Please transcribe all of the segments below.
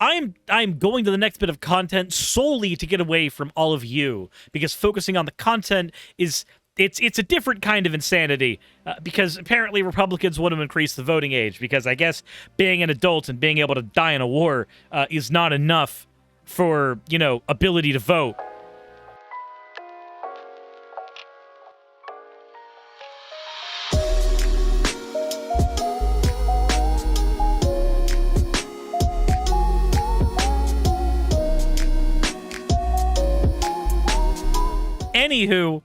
I'm going to the next bit of content solely to get away from all of you, because focusing on the content is it's a different kind of insanity, because apparently Republicans want to increase the voting age, because I guess being an adult and being able to die in a war is not enough for, you know, ability to vote. Anywho,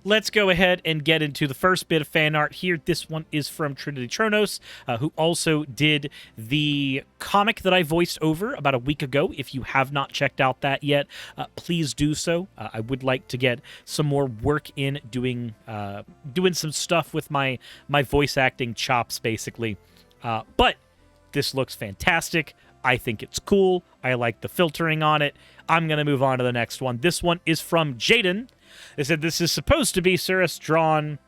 let's go ahead and get into the first bit of fan art here. This one is from Trinity Tronos, who also did the comic that I voiced over about a week ago. If you have not checked out that yet, please do so. I would like to get some more work in doing some stuff with my voice acting chops, basically. But this looks fantastic. I think it's cool. I like the filtering on it. I'm going to move on to the next one. This one is from Jaden. They said this is supposed to be Suris drawn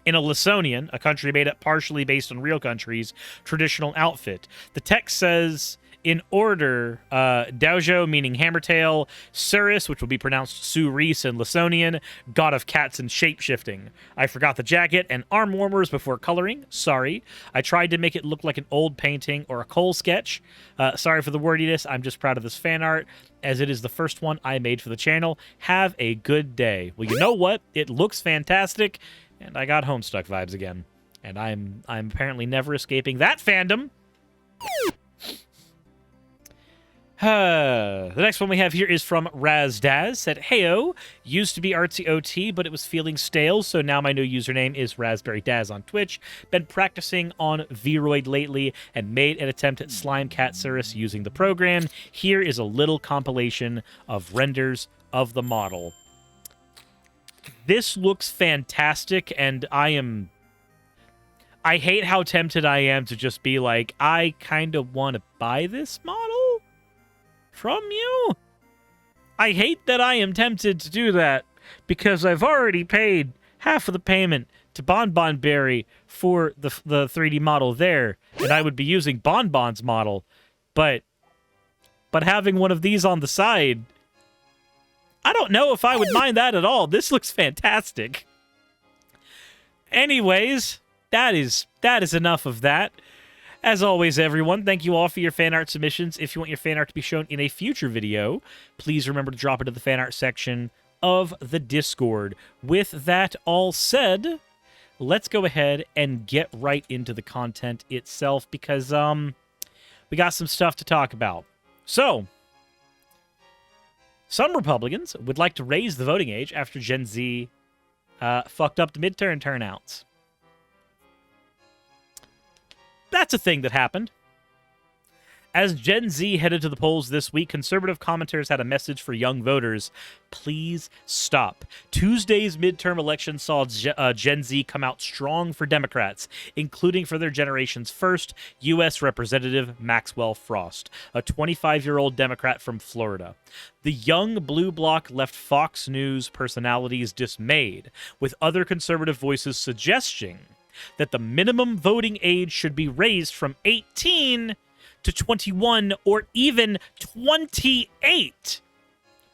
in a Lysonian, a country made up partially based on real countries, traditional outfit. The text says, in order, Dojo, meaning hammertail, Suris, which will be pronounced Suris in Lysonian, god of cats and shapeshifting. I forgot the jacket and arm warmers before coloring. Sorry. I tried to make it look like an old painting or a Cole sketch. Sorry for the wordiness. I'm just proud of this fan art, as it is the first one I made for the channel. Have a good day. Well, you know what? It looks fantastic, and I got Homestuck vibes again. And I'm apparently never escaping that fandom. The next one we have here is from Razdaz. Said, heyo, used to be Artsy OT, but it was feeling stale, so now my new username is Raspberry Daz on Twitch. Been practicing on Vroid lately and made an attempt at Slime Cat Suris using the program. Here is a little compilation of renders of the model. This looks fantastic, and I hate how tempted I am to just be like, I kind of want to buy this model from you. I hate that I am tempted to do that, because I've already paid half of the payment to Bonbonberry for the 3D model there, and I would be using Bonbon's model, but having one of these on the side, I don't know if I would mind that at all. This looks fantastic. Anyways, that is enough of that. As always, everyone, thank you all for your fan art submissions. If you want your fan art to be shown in a future video, please remember to drop it into the fan art section of the Discord. With that all said, let's go ahead and get right into the content itself, because we got some stuff to talk about. So, some Republicans would like to raise the voting age after Gen Z fucked up the midterm turnouts. That's a thing that happened. As Gen Z headed to the polls this week, conservative commenters had a message for young voters. Please stop. Tuesday's midterm election saw Gen Z come out strong for Democrats, including for their generation's first U.S. Representative Maxwell Frost, a 25-year-old Democrat from Florida. The young blue bloc left Fox News personalities dismayed, with other conservative voices suggesting that the minimum voting age should be raised from 18 to 21 or even 28.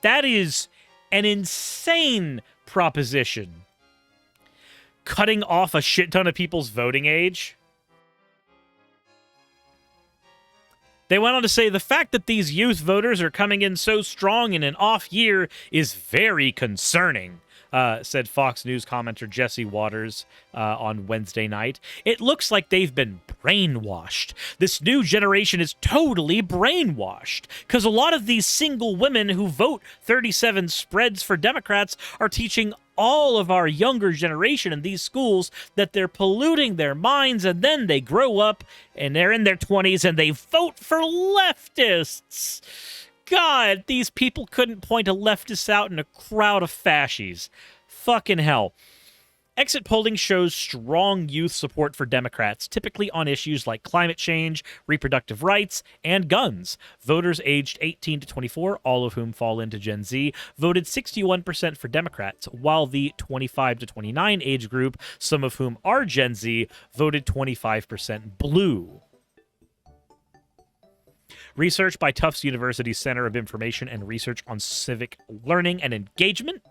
That is an insane proposition. Cutting off a shit ton of people's voting age. They went on to say the fact that these youth voters are coming in so strong in an off year is very concerning. Said Fox News commenter Jesse Waters on Wednesday night. It looks like they've been brainwashed. This new generation is totally brainwashed, because a lot of these single women who vote 37 spreads for Democrats are teaching all of our younger generation in these schools that they're polluting their minds, and then they grow up and they're in their 20s and they vote for leftists. God, these people couldn't point a leftist out in a crowd of fascies. Fucking hell. Exit polling shows strong youth support for Democrats, typically on issues like climate change, reproductive rights, and guns. Voters aged 18 to 24, all of whom fall into Gen Z, voted 61% for Democrats, while the 25 to 29 age group, some of whom are Gen Z, voted 25% blue. Research by Tufts University's Center of Information and Research on Civic Learning and Engagement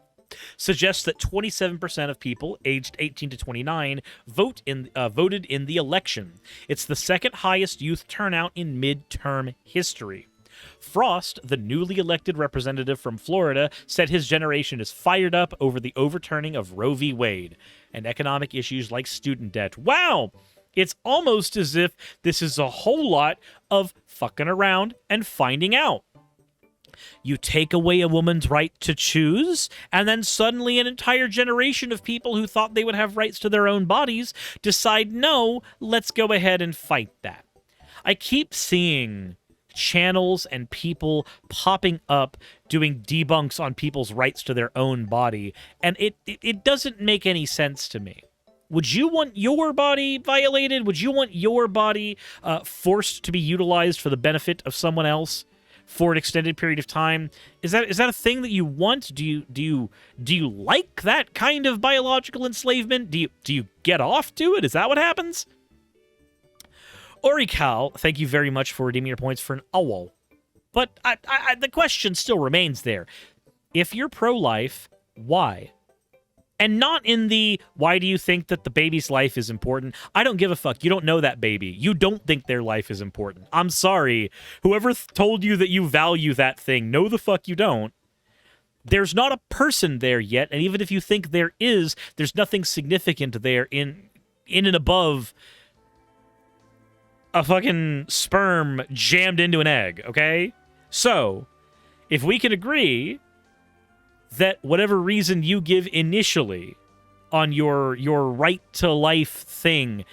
suggests that 27% of people aged 18 to 29 voted in the election. It's the second highest youth turnout in midterm history. Frost, the newly elected representative from Florida, said his generation is fired up over the overturning of Roe v. Wade and economic issues like student debt. Wow! It's almost as if this is a whole lot of fucking around and finding out. You take away a woman's right to choose, and then suddenly an entire generation of people who thought they would have rights to their own bodies decide, no, let's go ahead and fight that. I keep seeing channels and people popping up doing debunks on people's rights to their own body, and it doesn't make any sense to me. Would you want your body violated? Would you want your body forced to be utilized for the benefit of someone else for an extended period of time? Is that a thing that you want? Do you like that kind of biological enslavement? Do you get off to it? Is that what happens? Orical, thank you very much for redeeming your points for an owl. But the question still remains there. If you're pro-life, why? And not in the, why do you think that the baby's life is important? I don't give a fuck. You don't know that baby. You don't think their life is important. I'm sorry. Whoever told you that you value that thing, no the fuck you don't. There's not a person there yet, and even if you think there is, there's nothing significant there in and above a fucking sperm jammed into an egg, okay? So, if we can agree that whatever reason you give initially on your right to life thing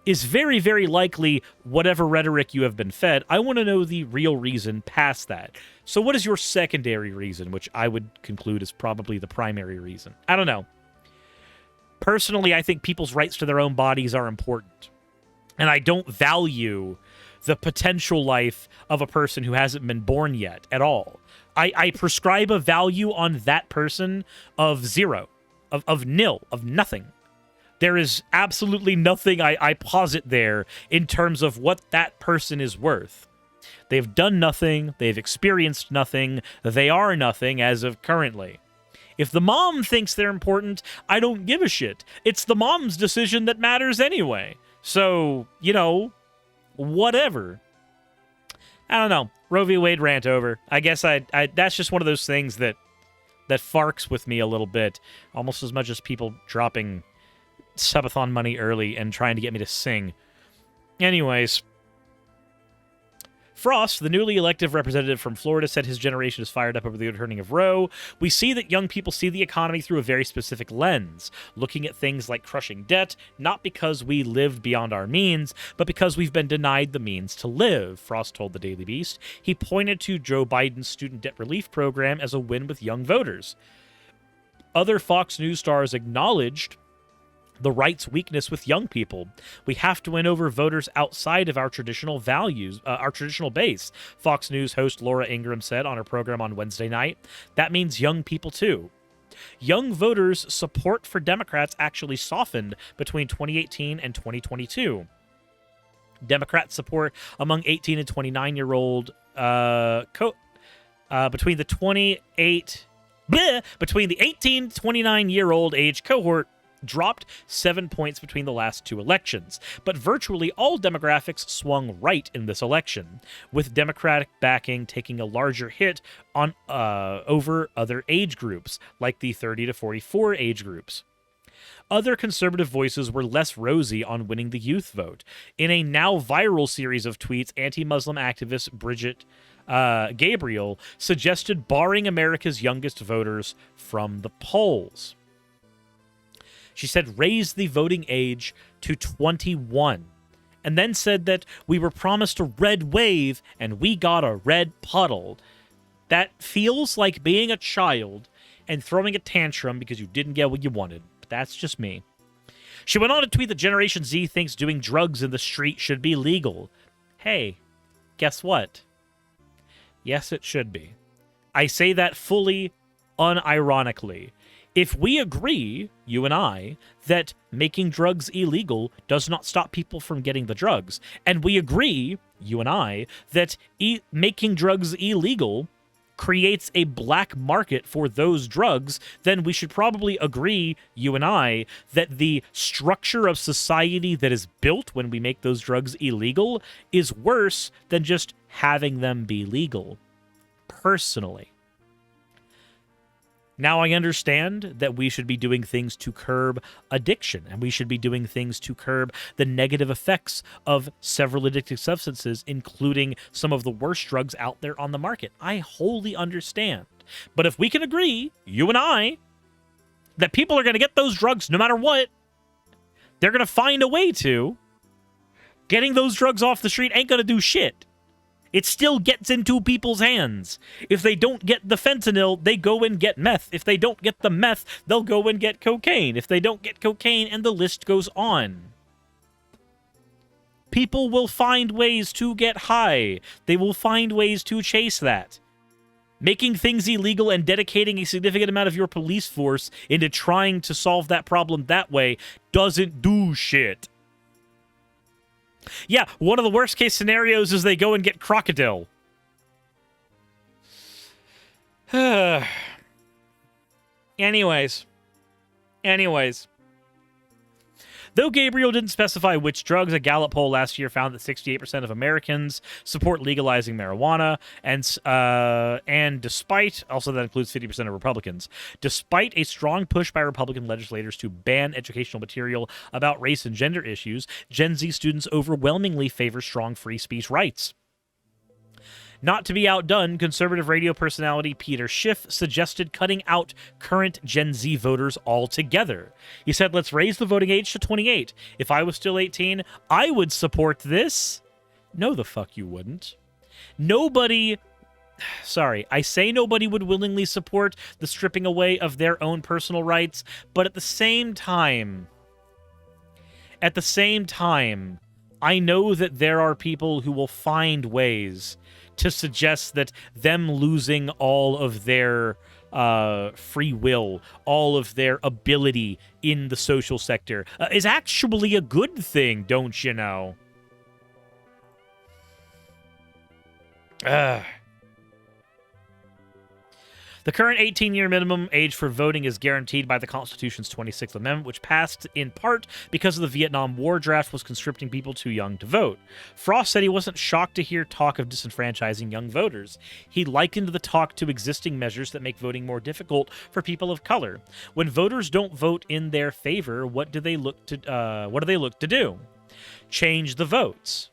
is very, very likely whatever rhetoric you have been fed, I want to know the real reason past that. So what is your secondary reason, which I would conclude is probably the primary reason? I don't know. Personally, I think people's rights to their own bodies are important. And I don't value the potential life of a person who hasn't been born yet at all. I prescribe a value on that person of zero, of nil, of nothing. There is absolutely nothing I posit there in terms of what that person is worth. They've done nothing, they've experienced nothing, they are nothing as of currently. If the mom thinks they're important, I don't give a shit. It's the mom's decision that matters anyway. So, you know, whatever. I don't know. Roe v. Wade rant over. I guess that's just one of those things that farks with me a little bit, almost as much as people dropping subathon money early and trying to get me to sing. Anyways, Frost, the newly elected representative from Florida, said his generation is fired up over the overturning of Roe. We see that young people see the economy through a very specific lens, looking at things like crushing debt, not because we lived beyond our means, but because we've been denied the means to live, Frost told the Daily Beast. He pointed to Joe Biden's student debt relief program as a win with young voters. Other Fox News stars acknowledged the right's weakness with young people. We have to win over voters outside of our traditional values, our traditional base, Fox News host Laura Ingraham said on her program on Wednesday night. That means young people too. Young voters' support for Democrats actually softened between 2018 and 2022. Democrat support among 18 and 29-year-old between the 18 to 29-year-old age cohort dropped 7 points between the last two elections, but virtually all demographics swung right in this election, with Democratic backing taking a larger hit on over other age groups, like the 30 to 44 age groups. Other conservative voices were less rosy on winning the youth vote. In a now viral series of tweets, anti-Muslim activist Bridget Gabriel suggested barring America's youngest voters from the polls. She said raise the voting age to 21, and then said that we were promised a red wave and we got a red puddle. That feels like being a child and throwing a tantrum because you didn't get what you wanted. But that's just me. She went on to tweet that Generation Z thinks doing drugs in the street should be legal. Hey, guess what? Yes, it should be. I say that fully unironically. If we agree, you and I, that making drugs illegal does not stop people from getting the drugs, and we agree, you and I, that making drugs illegal creates a black market for those drugs, then we should probably agree, you and I, that the structure of society that is built when we make those drugs illegal is worse than just having them be legal. Personally. Now I understand that we should be doing things to curb addiction, and we should be doing things to curb the negative effects of several addictive substances, including some of the worst drugs out there on the market. I wholly understand. But if we can agree, you and I, that people are going to get those drugs no matter what, they're going to find a way to, getting those drugs off the street ain't going to do shit. It still gets into people's hands. If they don't get the fentanyl, they go and get meth. If they don't get the meth, they'll go and get cocaine. If they don't get cocaine, and the list goes on. People will find ways to get high. They will find ways to chase that. Making things illegal and dedicating a significant amount of your police force into trying to solve that problem that way doesn't do shit. Yeah, one of the worst case scenarios is they go and get crocodile. Anyways. Though Gabriel didn't specify which drugs, a Gallup poll last year found that 68% of Americans support legalizing marijuana, and despite, also that includes 50% of Republicans, despite a strong push by Republican legislators to ban educational material about race and gender issues, Gen Z students overwhelmingly favor strong free speech rights. Not to be outdone, conservative radio personality Peter Schiff suggested cutting out current Gen Z voters altogether. He said, let's raise the voting age to 28. If I was still 18, I would support this. No, the fuck you wouldn't. Nobody would willingly support the stripping away of their own personal rights, but at the same time, I know that there are people who will find ways to suggest that them losing all of their free will, all of their ability in the social sector, is actually a good thing, don't you know? The current 18-year minimum age for voting is guaranteed by the Constitution's 26th Amendment, which passed in part because of the Vietnam War draft was conscripting people too young to vote. Frost said he wasn't shocked to hear talk of disenfranchising young voters. He likened the talk to existing measures that make voting more difficult for people of color. When voters don't vote in their favor, what do they look to do? Change the votes.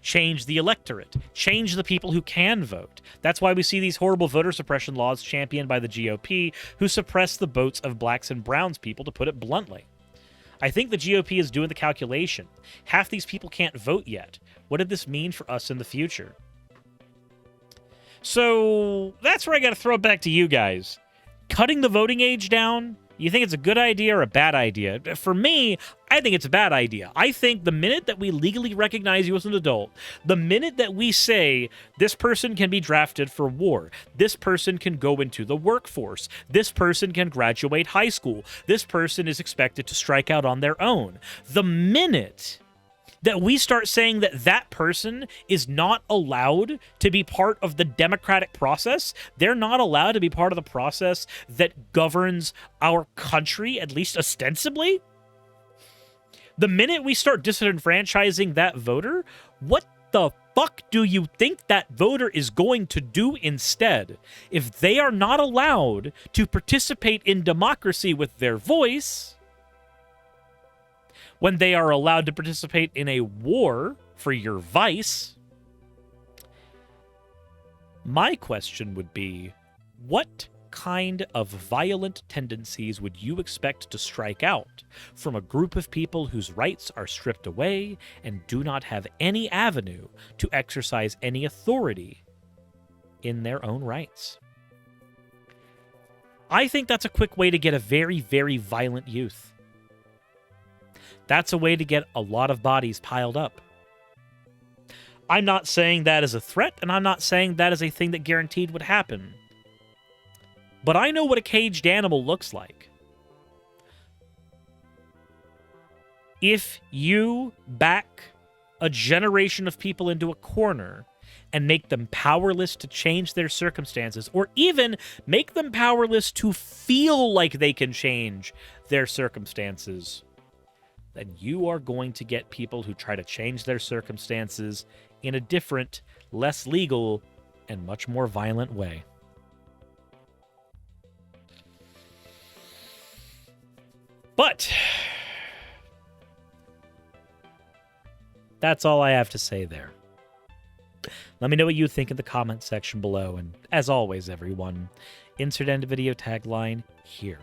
Change the electorate, change the people who can vote. That's why we see these horrible voter suppression laws championed by the GOP, who suppress the votes of blacks and browns people, to put it bluntly. I think the GOP is doing the calculation. Half these people can't vote yet. What did this mean for us in the future? So that's where I got to throw it back to you guys. Cutting the voting age down, you think it's a good idea or a bad idea? For me, I think it's a bad idea. I think the minute that we legally recognize you as an adult, the minute that we say this person can be drafted for war, this person can go into the workforce, this person can graduate high school, this person is expected to strike out on their own, the minute that we start saying that that person is not allowed to be part of the democratic process, they're not allowed to be part of the process that governs our country, at least ostensibly, the minute we start disenfranchising that voter, what the fuck do you think that voter is going to do instead? If they are not allowed to participate in democracy with their voice, when they are allowed to participate in a war for your vice, my question would be, what kind of violent tendencies would you expect to strike out from a group of people whose rights are stripped away and do not have any avenue to exercise any authority in their own rights? I think that's a quick way to get a very, very violent youth. That's a way to get a lot of bodies piled up. I'm not saying that is a threat, and I'm not saying that is a thing that guaranteed would happen. but I know what a caged animal looks like. If you back a generation of people into a corner and make them powerless to change their circumstances, or even make them powerless to feel like they can change their circumstances, then you are going to get people who try to change their circumstances in a different, less legal, and much more violent way. But that's all I have to say there. Let me know what you think in the comment section below, and as always, everyone, insert end video tagline here.